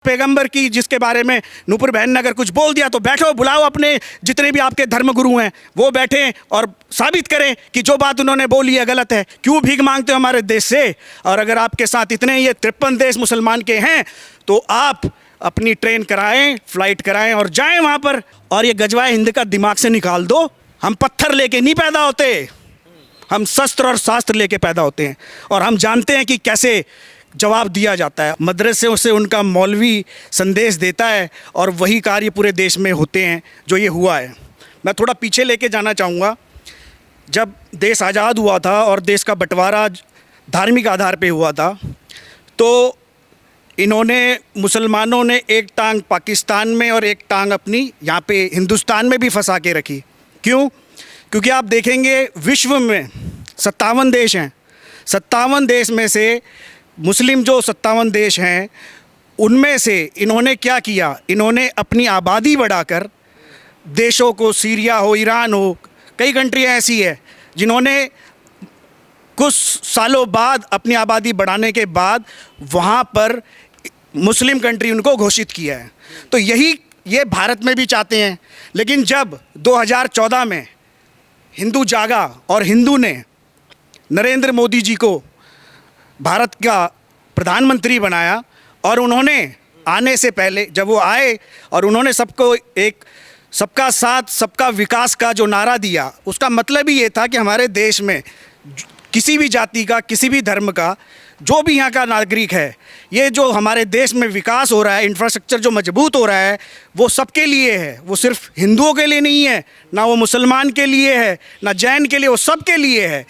पैगंबर की जिसके बारे में नूपुर बहन ने अगर कुछ बोल दिया तो बैठो, बुलाओ अपने जितने भी आपके धर्मगुरु हैं वो बैठें और साबित करें कि जो बात उन्होंने बोली है गलत है। क्यों भीख मांगते हो हमारे देश से? और अगर आपके साथ इतने ये 53 देश मुसलमान के हैं तो आप अपनी ट्रेन कराएं, फ्लाइट कराएं और जाएं वहाँ पर। और ये गजवाए हिंद का दिमाग से निकाल दो। हम पत्थर लेके नहीं पैदा होते, हम शस्त्र और शास्त्र लेके पैदा होते हैं और हम जानते हैं कि कैसे जवाब दिया जाता है। मदरसे से उनका मौलवी संदेश देता है और वही कार्य पूरे देश में होते हैं जो ये हुआ है। मैं थोड़ा पीछे लेके जाना चाहूँगा। जब देश आज़ाद हुआ था और देश का बंटवारा धार्मिक आधार पे हुआ था तो इन्होंने मुसलमानों ने एक टांग पाकिस्तान में और एक टांग अपनी यहाँ पे हिंदुस्तान में भी फंसा के रखी। क्यों? क्योंकि आप देखेंगे विश्व में 57 देश हैं। 57 देश में से मुस्लिम जो 57 देश हैं उनमें से इन्होंने क्या किया? इन्होंने अपनी आबादी बढ़ाकर देशों को, सीरिया हो, ईरान हो, कई कंट्रियाँ ऐसी है जिन्होंने कुछ सालों बाद अपनी आबादी बढ़ाने के बाद वहाँ पर मुस्लिम कंट्री उनको घोषित किया है। तो ये भारत में भी चाहते हैं। लेकिन जब 2014 में हिंदू जागा और हिंदू ने नरेंद्र मोदी जी को भारत का प्रधानमंत्री बनाया और उन्होंने आने से पहले जब वो आए और उन्होंने सबको एक सबका साथ सबका विकास का जो नारा दिया, उसका मतलब ही ये था कि हमारे देश में किसी भी जाति का, किसी भी धर्म का, जो भी यहाँ का नागरिक है, ये जो हमारे देश में विकास हो रहा है, इंफ्रास्ट्रक्चर जो मजबूत हो रहा है, वो सबके लिए है। वो सिर्फ हिंदुओं के लिए नहीं है, ना वो मुसलमान के लिए है, ना जैन के लिए, वो सबके लिए है।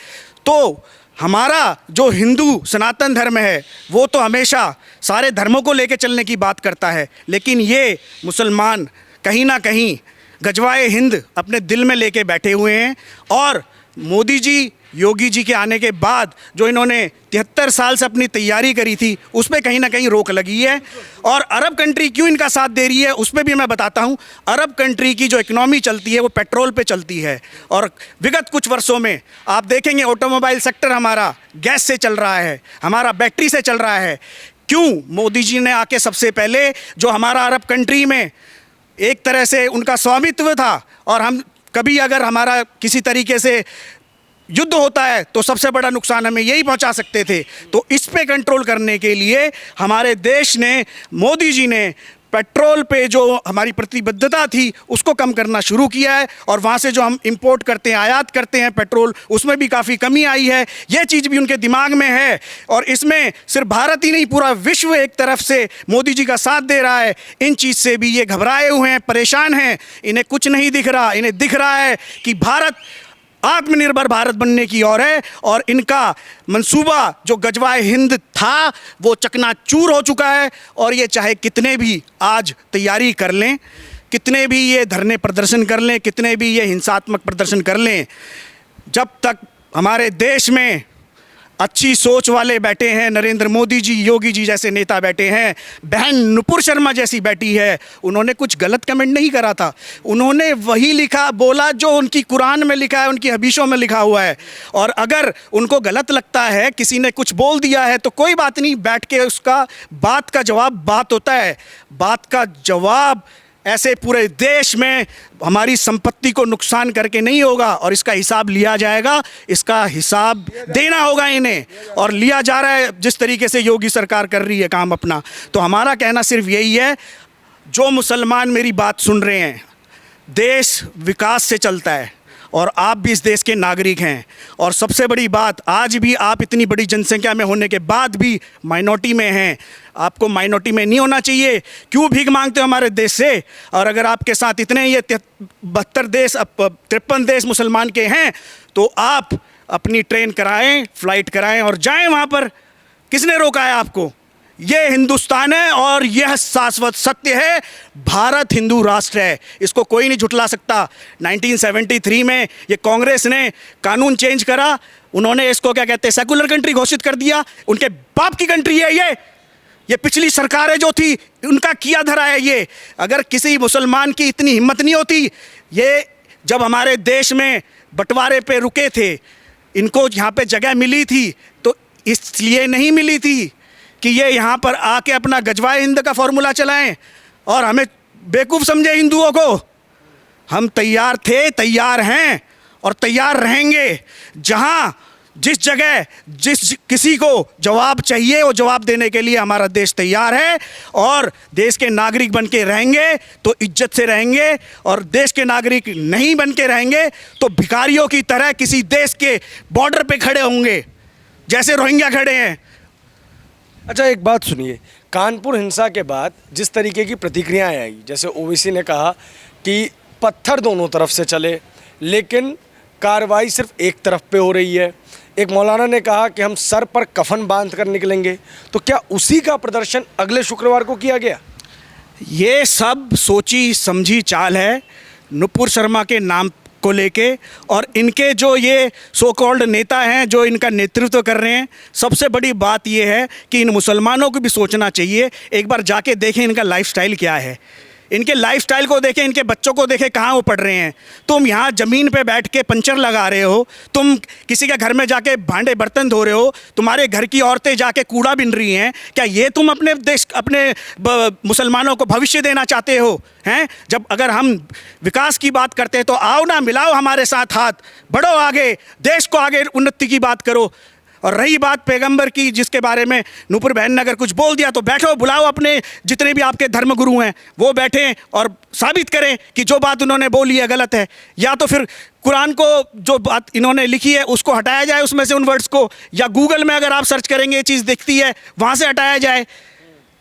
तो हमारा जो हिंदू सनातन धर्म है वो तो हमेशा सारे धर्मों को लेकर चलने की बात करता है, लेकिन ये मुसलमान कहीं ना कहीं गजवाए हिंद अपने दिल में लेके बैठे हुए हैं। और मोदी जी, योगी जी के आने के बाद जो इन्होंने 73 साल से अपनी तैयारी करी थी उस पर कहीं ना कहीं रोक लगी है। और अरब कंट्री क्यों इनका साथ दे रही है उस पर भी मैं बताता हूँ। अरब कंट्री की जो इकनॉमी चलती है वो पेट्रोल पे चलती है और विगत कुछ वर्षों में आप देखेंगे ऑटोमोबाइल सेक्टर हमारा गैस से चल रहा है, हमारा बैटरी से चल रहा है। क्यों? मोदी जी ने आके सबसे पहले जो हमारा अरब कंट्री में एक तरह से उनका स्वामित्व था और हम कभी अगर हमारा किसी तरीके से युद्ध होता है तो सबसे बड़ा नुकसान हमें यही पहुंचा सकते थे। तो इस पे कंट्रोल करने के लिए हमारे देश ने, मोदी जी ने पेट्रोल पे जो हमारी प्रतिबद्धता थी उसको कम करना शुरू किया है और वहाँ से जो हम इंपोर्ट करते हैं, आयात करते हैं पेट्रोल, उसमें भी काफ़ी कमी आई है। ये चीज़ भी उनके दिमाग में है और इसमें सिर्फ भारत ही नहीं, पूरा विश्व एक तरफ से मोदी जी का साथ दे रहा है। इन चीज़ से भी ये घबराए हुए हैं, परेशान हैं। इन्हें कुछ नहीं दिख रहा। इन्हें दिख रहा है कि भारत आत्मनिर्भर भारत बनने की ओर है और इनका मंसूबा जो गजवाए हिंद था वो चकनाचूर हो चुका है। और ये चाहे कितने भी आज तैयारी कर लें, कितने भी ये धरने प्रदर्शन कर लें, कितने भी ये हिंसात्मक प्रदर्शन कर लें, जब तक हमारे देश में अच्छी सोच वाले बैठे हैं, नरेंद्र मोदी जी, योगी जी जैसे नेता बैठे हैं, बहन नुपुर शर्मा जैसी बैठी है, उन्होंने कुछ गलत कमेंट नहीं करा था। उन्होंने वही लिखा, बोला जो उनकी कुरान में लिखा है, उनकी हदीसों में लिखा हुआ है। और अगर उनको गलत लगता है, किसी ने कुछ बोल दिया है तो कोई बात नहीं, बैठ के उसका बात का जवाब बात होता है। बात का जवाब ऐसे पूरे देश में हमारी संपत्ति को नुकसान करके नहीं होगा और इसका हिसाब लिया जाएगा। इसका हिसाब देना होगा इन्हें और लिया जा रहा है जिस तरीके से योगी सरकार कर रही है काम अपना। तो हमारा कहना सिर्फ यही है, जो मुसलमान मेरी बात सुन रहे हैं, देश विकास से चलता है और आप भी इस देश के नागरिक हैं। और सबसे बड़ी बात, आज भी आप इतनी बड़ी जनसंख्या में होने के बाद भी माइनॉरिटी में हैं। आपको माइनॉरिटी में नहीं होना चाहिए। क्यों भीख मांगते हो हमारे देश से? और अगर आपके साथ इतने ये 72 देश, 53 देश मुसलमान के हैं तो आप अपनी ट्रेन कराएं, फ्लाइट कराएं और जाएं वहाँ पर। किसने रोका है आपको? ये हिंदुस्तान है और यह शाश्वत सत्य है, भारत हिंदू राष्ट्र है, इसको कोई नहीं झुठला सकता। 1973 में ये कांग्रेस ने कानून चेंज करा, उन्होंने इसको क्या कहते हैं, सेकुलर कंट्री घोषित कर दिया। उनके बाप की कंट्री है ये पिछली सरकारें जो थी उनका किया धरा है ये। अगर किसी मुसलमान की इतनी हिम्मत नहीं होती, ये जब हमारे देश में बंटवारे पे रुके थे, इनको यहाँ पे जगह मिली थी तो इसलिए नहीं मिली थी कि ये यहाँ पर आके अपना गजवाए हिंद का फॉर्मूला चलाएं और हमें बेवकूफ़ समझे हिंदुओं को। हम तैयार थे, तैयार हैं और तैयार रहेंगे। जहाँ जिस जगह जिस किसी को जवाब चाहिए वो जवाब देने के लिए हमारा देश तैयार है। और देश के नागरिक बन के रहेंगे तो इज्जत से रहेंगे, और देश के नागरिक नहीं बन के रहेंगे तो भिखारियों की तरह किसी देश के बॉर्डर पे खड़े होंगे जैसे रोहिंग्या खड़े हैं। अच्छा, एक बात सुनिए, कानपुर हिंसा के बाद जिस तरीके की प्रतिक्रियाएं आई, जैसे ओवैसी ने कहा कि पत्थर दोनों तरफ से चले लेकिन कार्रवाई सिर्फ एक तरफ पे हो रही है। एक मौलाना ने कहा कि हम सर पर कफन बांध कर निकलेंगे। तो क्या उसी का प्रदर्शन अगले शुक्रवार को किया गया? ये सब सोची समझी चाल है नुपुर शर्मा के नाम को लेके, और इनके जो ये सो कॉल्ड नेता हैं जो इनका नेतृत्व कर रहे हैं। सबसे बड़ी बात ये है कि इन मुसलमानों को भी सोचना चाहिए, एक बार जाके देखें इनका लाइफस्टाइल क्या है, इनके लाइफस्टाइल को देखें, इनके बच्चों को देखें कहाँ वो पढ़ रहे हैं। तुम यहाँ ज़मीन पे बैठ के पंचर लगा रहे हो, तुम किसी के घर में जाके भांडे बर्तन धो रहे हो, तुम्हारे घर की औरतें जाके कूड़ा बिन रही हैं। क्या ये तुम अपने देश अपने मुसलमानों को भविष्य देना चाहते हो? हैं, जब अगर हम विकास की बात करते हैं तो आओ ना, मिलाओ हमारे साथ हाथ, बढ़ो आगे, देश को आगे उन्नति की बात करो। और रही बात पैगंबर की, जिसके बारे में नूपुर बहन ने अगर कुछ बोल दिया तो बैठो, बुलाओ अपने जितने भी आपके धर्मगुरु हैं वो बैठें और साबित करें कि जो बात उन्होंने बोली है गलत है। या तो फिर कुरान को जो बात इन्होंने लिखी है उसको हटाया जाए उसमें से उन वर्ड्स को, या गूगल में अगर आप सर्च करेंगे ये चीज़ दिखती है वहाँ से हटाया जाए।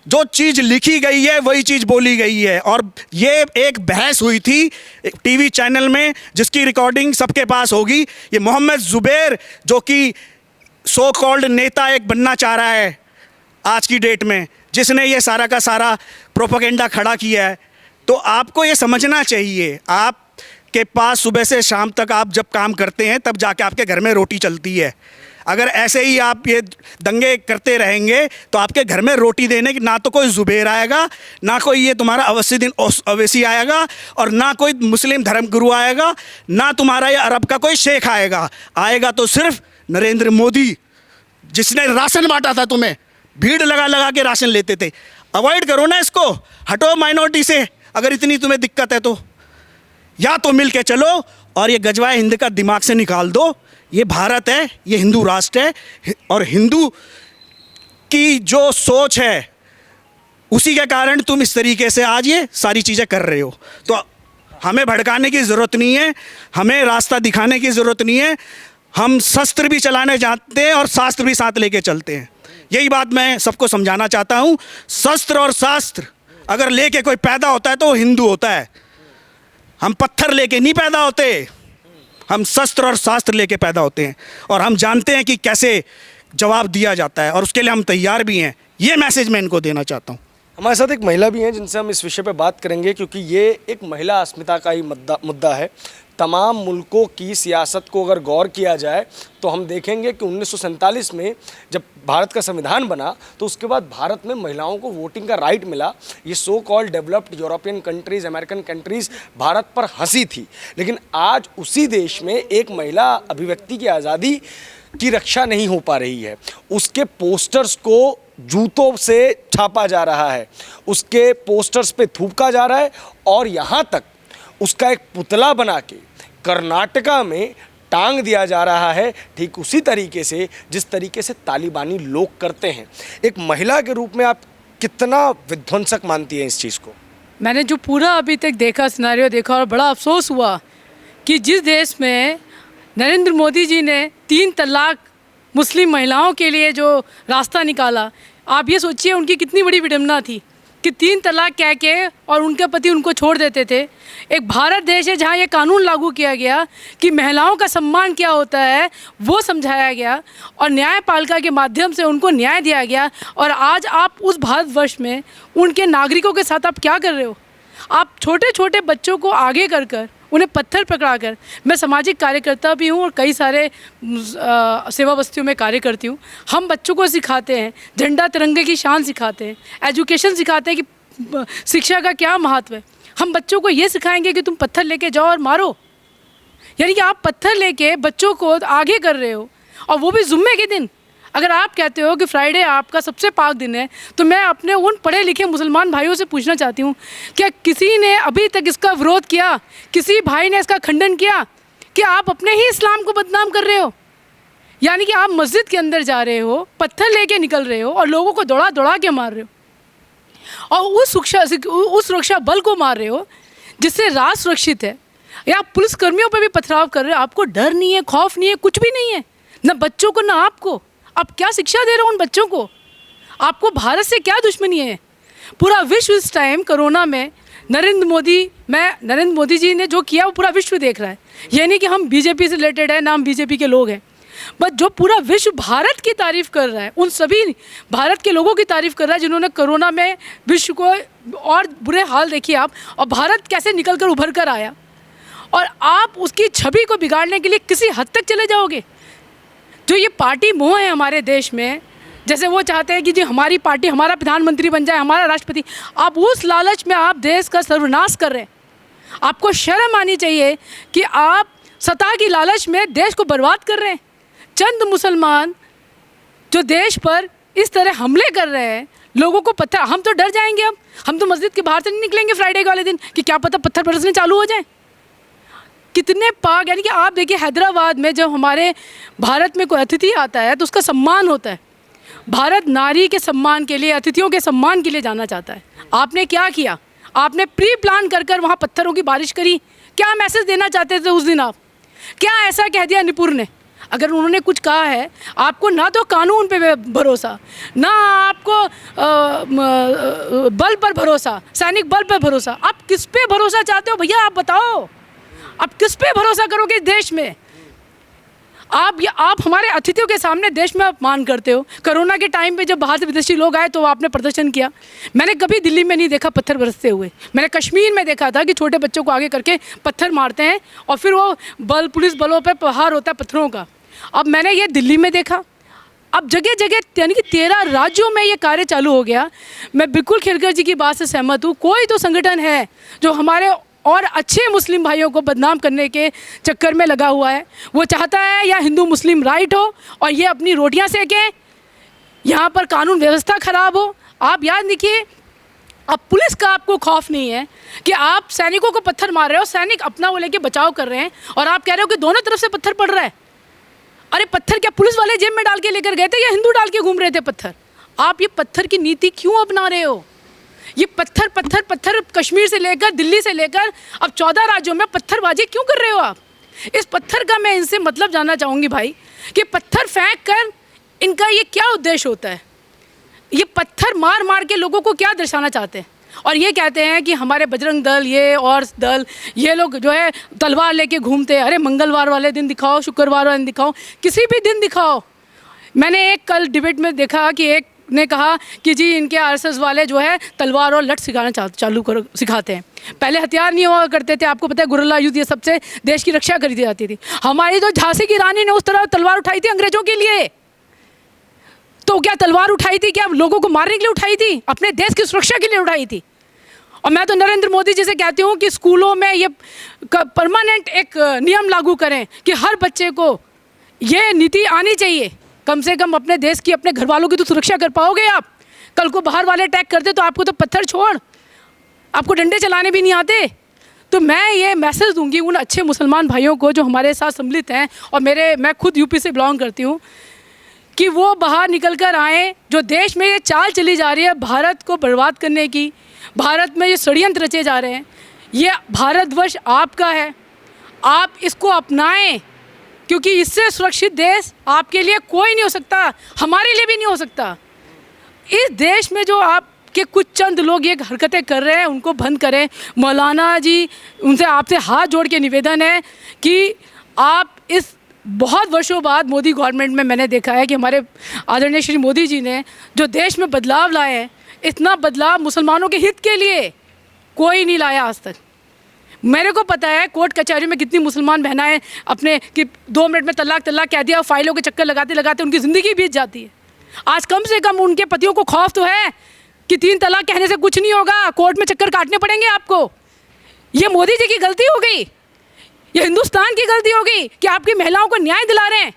जो चीज़ लिखी गई है वही चीज़ बोली गई है। और ये एक बहस हुई थी टीवी चैनल में जिसकी रिकॉर्डिंग सबके पास होगी। ये मोहम्मद जुबैर जो कि सो कॉल्ड नेता एक बनना चाह रहा है आज की डेट में, जिसने ये सारा का सारा प्रोपेगेंडा खड़ा किया है। तो आपको ये समझना चाहिए, आपके पास सुबह से शाम तक आप जब काम करते हैं तब जाके आपके घर में रोटी चलती है। अगर ऐसे ही आप ये दंगे करते रहेंगे तो आपके घर में रोटी देने की ना तो कोई जुबैर आएगा, ना कोई ये तुम्हारा अवसीद्दीन अवैसी आएगा, और ना कोई मुस्लिम धर्मगुरु आएगा, ना तुम्हारा ये अरब का कोई शेख आएगा। आएगा तो सिर्फ नरेंद्र मोदी, जिसने राशन बांटा था, तुम्हें भीड़ लगा लगा के राशन लेते थे। अवॉइड करो ना इसको, हटो माइनॉरिटी से अगर इतनी तुम्हें दिक्कत है तो। या तो मिल के चलो और ये गजवाए हिंद का दिमाग से निकाल दो। ये भारत है, ये हिंदू राष्ट्र है, और हिंदू की जो सोच है उसी के कारण तुम इस तरीके से आज ये सारी चीज़ें कर रहे हो। तो हमें भड़काने की ज़रूरत नहीं है, हमें रास्ता दिखाने की ज़रूरत नहीं है। हम शस्त्र भी चलाने जानते हैं और शास्त्र भी साथ लेके चलते हैं। यही बात मैं सबको समझाना चाहता हूँ। शस्त्र और शास्त्र अगर लेके कोई पैदा होता है तो वो हिंदू होता है। हम पत्थर लेके नहीं पैदा होते, हम शस्त्र और शास्त्र लेके पैदा होते हैं, और हम जानते हैं कि कैसे जवाब दिया जाता है, और उसके लिए हम तैयार भी हैं। ये मैसेज मैं इनको देना चाहता हूँ। हमारे साथ एक महिला भी हैं जिनसे हम इस विषय पे बात करेंगे, क्योंकि ये एक महिला अस्मिता का ही मुद्दा है। तमाम मुल्कों की सियासत को अगर गौर किया जाए तो हम देखेंगे कि 1947 में जब भारत का संविधान बना तो उसके बाद भारत में महिलाओं को वोटिंग का राइट मिला। ये so called developed European countries, American countries Bharat पर हंसी थी, लेकिन आज उसी देश में एक महिला अभिव्यक्ति की आज़ादी की रक्षा नहीं हो पा रही है। उसके पोस्टर्स को जूतों से छापा जा रहा है, उसके पोस्टर्स पे थूका जा रहा है, और यहाँ तक उसका एक पुतला बना के कर्नाटका में टांग दिया जा रहा है, ठीक उसी तरीके से जिस तरीके से तालिबानी लोग करते हैं। एक महिला के रूप में आप कितना विध्वंसक मानती हैं इस चीज़ को? मैंने जो पूरा अभी तक देखा, सिनेरियो देखा, और बड़ा अफसोस हुआ कि जिस देश में नरेंद्र मोदी जी ने 3 तलाक मुस्लिम महिलाओं के लिए जो रास्ता निकाला, आप ये सोचिए उनकी कितनी बड़ी विडंबना थी कि 3 तलाक कह के और उनके पति उनको छोड़ देते थे। एक भारत देश है जहाँ ये कानून लागू किया गया कि महिलाओं का सम्मान क्या होता है वो समझाया गया, और न्यायपालिका के माध्यम से उनको न्याय दिया गया। और आज आप उस भारतवर्ष में उनके नागरिकों के साथ आप क्या कर रहे हो? आप छोटे छोटे बच्चों को आगे कर उन्हें पत्थर पकड़ाकर, मैं सामाजिक कार्यकर्ता भी हूँ और कई सारे सेवा बस्तियों में कार्य करती हूँ। हम बच्चों को सिखाते हैं, झंडा तिरंगे की शान सिखाते हैं, एजुकेशन सिखाते हैं कि शिक्षा का क्या महत्व है। हम बच्चों को ये सिखाएंगे कि तुम पत्थर लेके जाओ और मारो, यानी कि आप पत्थर लेके बच्चों को आगे कर रहे हो, और वो भी जुम्मे के दिन। अगर आप कहते हो कि फ्राइडे आपका सबसे पाक दिन है, तो मैं अपने उन पढ़े लिखे मुसलमान भाइयों से पूछना चाहती हूँ, क्या किसी ने अभी तक इसका विरोध किया, किसी भाई ने इसका खंडन किया कि आप अपने ही इस्लाम को बदनाम कर रहे हो? यानी कि आप मस्जिद के अंदर जा रहे हो, पत्थर लेके निकल रहे हो और लोगों को दौड़ा दौड़ा के मार रहे हो, और उस सुरक्षा बल को मार रहे हो जिससे राष्ट्र सुरक्षित है, या आप पुलिस कर्मियों पर भी पथराव कर रहे हो। आपको डर नहीं है, खौफ नहीं है, कुछ भी नहीं है, ना बच्चों को ना आपको। आप क्या शिक्षा दे रहे हो उन बच्चों को? आपको भारत से क्या दुश्मनी है? पूरा विश्व इस टाइम कोरोना में नरेंद्र मोदी जी ने जो किया वो पूरा विश्व देख रहा है। ये नहीं कि हम बीजेपी से रिलेटेड है, ना हम बीजेपी के लोग हैं, बट जो पूरा विश्व भारत की तारीफ़ कर रहा है, उन सभी भारत के लोगों की तारीफ़ कर रहा है जिन्होंने कोरोना में विश्व को और बुरे हाल देखिए आप, और भारत कैसे निकल कर उभर कर आया, और आप उसकी छवि को बिगाड़ने के लिए किसी हद तक चले जाओगे। जो ये पार्टी मोह है हमारे देश में, जैसे वो चाहते हैं कि जी हमारी पार्टी हमारा प्रधानमंत्री बन जाए, हमारा राष्ट्रपति, आप उस लालच में आप देश का सर्वनाश कर रहे हैं। आपको शर्म आनी चाहिए कि आप सत्ता की लालच में देश को बर्बाद कर रहे हैं। चंद मुसलमान जो देश पर इस तरह हमले कर रहे हैं, लोगों को पत्थर, हम तो डर जाएंगे, अब हम तो मस्जिद के बाहर से नहीं निकलेंगे फ्राइडे वाले दिन कि क्या पता पत्थर बरसने चालू हो जाए। कितने पाक, यानी कि आप देखिए हैदराबाद में जब हमारे भारत में कोई अतिथि आता है तो उसका सम्मान होता है। भारत नारी के सम्मान के लिए, अतिथियों के सम्मान के लिए जाना चाहता है। आपने क्या किया? आपने प्री प्लान कर कर वहाँ पत्थरों की बारिश करी। क्या मैसेज देना चाहते थे उस दिन आप? क्या ऐसा कह दिया निपुर ने? अगर उन्होंने कुछ कहा है, आपको ना तो कानून पे भरोसा, ना आपको बल पर भरोसा, सैनिक बल पर भरोसा, आप किस पे भरोसा चाहते हो भैया? आप बताओ, आप किस पे भरोसा करोगे देश में? आप हमारे अतिथियों के सामने देश में अपमान करते हो। कोरोना के टाइम पे जब बाहर से विदेशी लोग आए तो आपने प्रदर्शन किया। मैंने कभी दिल्ली में नहीं देखा पत्थर बरसते हुए। मैंने कश्मीर में देखा था कि छोटे बच्चों को आगे करके पत्थर मारते हैं और फिर वो पुलिस बलों पर प्रहार होता है पत्थरों का। अब मैंने ये दिल्ली में देखा। अब जगह जगह यानी कि 13 राज्यों में ये कार्य चालू हो गया। मैं बिल्कुल खेरकर जी की बात से सहमत हूँ। कोई तो संगठन है जो हमारे और अच्छे मुस्लिम भाइयों को बदनाम करने के चक्कर में लगा हुआ है। वो चाहता है या हिंदू मुस्लिम राइट हो और ये अपनी रोटियां सेकें, यहाँ पर कानून व्यवस्था ख़राब हो। आप याद रखिए, अब पुलिस का आपको खौफ नहीं है कि आप सैनिकों को पत्थर मार रहे हो, सैनिक अपना वो लेके बचाव कर रहे हैं और आप कह रहे हो कि दोनों तरफ से पत्थर पड़ रहा है। अरे पत्थर क्या पुलिस वाले जेब में डाल के लेकर गए थे या हिंदू डाल के घूम रहे थे पत्थर? आप ये पत्थर की नीति क्यों अपना रहे हो? ये पत्थर पत्थर पत्थर कश्मीर से लेकर दिल्ली से लेकर अब 14 राज्यों में पत्थरबाजी क्यों कर रहे हो आप? इस पत्थर का मैं इनसे मतलब जानना चाहूँगी भाई कि पत्थर फेंक कर इनका ये क्या उद्देश्य होता है? ये पत्थर मार मार के लोगों को क्या दर्शाना चाहते हैं? और ये कहते हैं कि हमारे बजरंग दल ये और दल ये लोग जो है तलवार लेके घूमते हैं। अरे मंगलवार वाले दिन दिखाओ, शुक्रवार वाले दिन दिखाओ, किसी भी दिन दिखाओ। मैंने एक कल डिबेट में देखा कि एक ने कहा कि जी इनके आरएसएस वाले जो है तलवार और लठ सिखाते हैं। पहले हथियार नहीं हुआ करते थे, आपको पता है गुरिल्ला युद्ध ये सबसे देश की रक्षा करी जाती थी। हमारी तो झांसी की रानी ने उस तरह तलवार उठाई थी अंग्रेजों के लिए। तो क्या तलवार उठाई थी? क्या लोगों को मारने के लिए उठाई थी? अपने देश की सुरक्षा के लिए उठाई थी। और मैं तो नरेंद्र मोदी जी से कहती हूँ कि स्कूलों में ये परमानेंट एक नियम लागू करें कि हर बच्चे को ये नीति आनी चाहिए। कम से कम अपने देश की, अपने घर वालों की तो सुरक्षा कर पाओगे आप। कल को बाहर वाले अटैक करते तो आपको तो पत्थर छोड़, आपको डंडे चलाने भी नहीं आते। तो मैं ये मैसेज दूंगी उन अच्छे मुसलमान भाइयों को जो हमारे साथ सम्मिलित हैं, और मैं खुद यूपी से बिलोंग करती हूँ, कि वो बाहर निकल कर आएँ। जो देश में ये चाल चली जा रही है भारत को बर्बाद करने की, भारत में ये षड्यंत्र रचे जा रहे हैं, ये भारतवर्ष आपका है, आप इसको अपनाएं, क्योंकि इससे सुरक्षित देश आपके लिए कोई नहीं हो सकता, हमारे लिए भी नहीं हो सकता। इस देश में जो आपके कुछ चंद लोग ये हरकतें कर रहे हैं उनको बंद करें। मौलाना जी, उनसे आपसे हाथ जोड़ के निवेदन है कि आप इस बहुत वर्षों बाद मोदी गवर्नमेंट में मैंने देखा है कि हमारे आदरणीय श्री मोदी जी ने जो देश में बदलाव लाए हैं, इतना बदलाव मुसलमानों के हित के लिए कोई नहीं लाया आज तक। मेरे को पता है कोर्ट कचहरी में कितनी मुसलमान बहनाएं अपने कि 2 मिनट में तलाक कह दिया, फाइलों के चक्कर लगाते लगाते उनकी ज़िंदगी बीत जाती है। आज कम से कम उनके पतियों को खौफ तो है कि 3 तलाक कहने से कुछ नहीं होगा, कोर्ट में चक्कर काटने पड़ेंगे आपको। ये मोदी जी की गलती हो गई, ये हिंदुस्तान की गलती हो गई कि आपकी महिलाओं को न्याय दिला रहे हैं।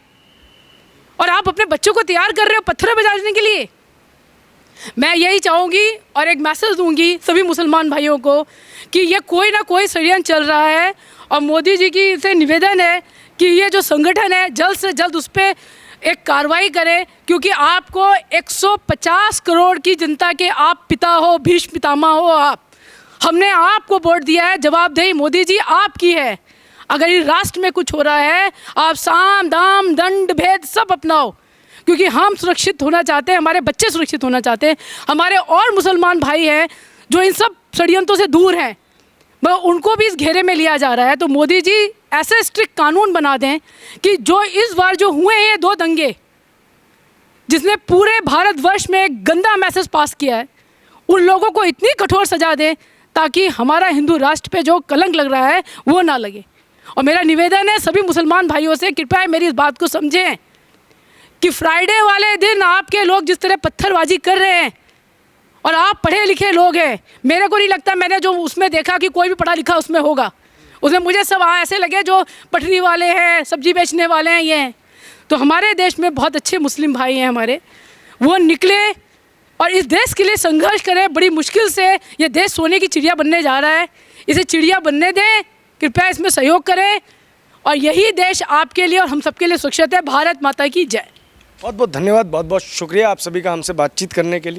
और आप अपने बच्चों को तैयार कर रहे हो पत्थर बजाने के लिए। मैं यही चाहूँगी और एक मैसेज दूंगी सभी मुसलमान भाइयों को कि ये कोई ना कोई षड्यंत्र चल रहा है, और मोदी जी की से निवेदन है कि ये जो संगठन है जल्द से जल्द उस पर एक कार्रवाई करें, क्योंकि आपको 150 करोड़ की जनता के आप पिता हो, भीष्म पितामह हो आप। हमने आपको वोट दिया है, जवाबदेही मोदी जी आपकी है। अगर इस राष्ट्र में कुछ हो रहा है, आप साम दाम दंड भेद सब अपनाओ, क्योंकि हम सुरक्षित होना चाहते हैं, हमारे बच्चे सुरक्षित होना चाहते हैं, हमारे और मुसलमान भाई हैं जो इन सब षड्यंत्रों से दूर हैं, वह उनको भी इस घेरे में लिया जा रहा है। तो मोदी जी ऐसे स्ट्रिक्ट कानून बना दें कि जो इस बार जो हुए हैं 2 दंगे, जिसने पूरे भारतवर्ष में एक गंदा मैसेज पास किया है, उन लोगों को इतनी कठोर सजा दें ताकि हमारा हिंदू राष्ट्र पे जो कलंक लग रहा है वो ना लगे। और मेरा निवेदन है सभी मुसलमान भाइयों से, कृपया मेरी इस बात को समझें कि फ्राइडे वाले दिन आपके लोग जिस तरह पत्थरबाजी कर रहे हैं, और आप पढ़े लिखे लोग हैं, मेरे को नहीं लगता मैंने जो उसमें देखा कि कोई भी पढ़ा लिखा उसमें होगा। उसमें मुझे सब ऐसे लगे जो पटरी वाले हैं, सब्जी बेचने वाले हैं, ये हैं। तो हमारे देश में बहुत अच्छे मुस्लिम भाई हैं हमारे, वो निकले और इस देश के लिए संघर्ष करें। बड़ी मुश्किल से ये देश सोने की चिड़िया बनने जा रहा है, इसे चिड़िया बनने दें, कृपया इसमें सहयोग करें, और यही देश आपके लिए और हम सबके लिए सुरक्षित है। भारत माता की जय। बहुत बहुत धन्यवाद, बहुत बहुत शुक्रिया आप सभी का हमसे बातचीत करने के लिए।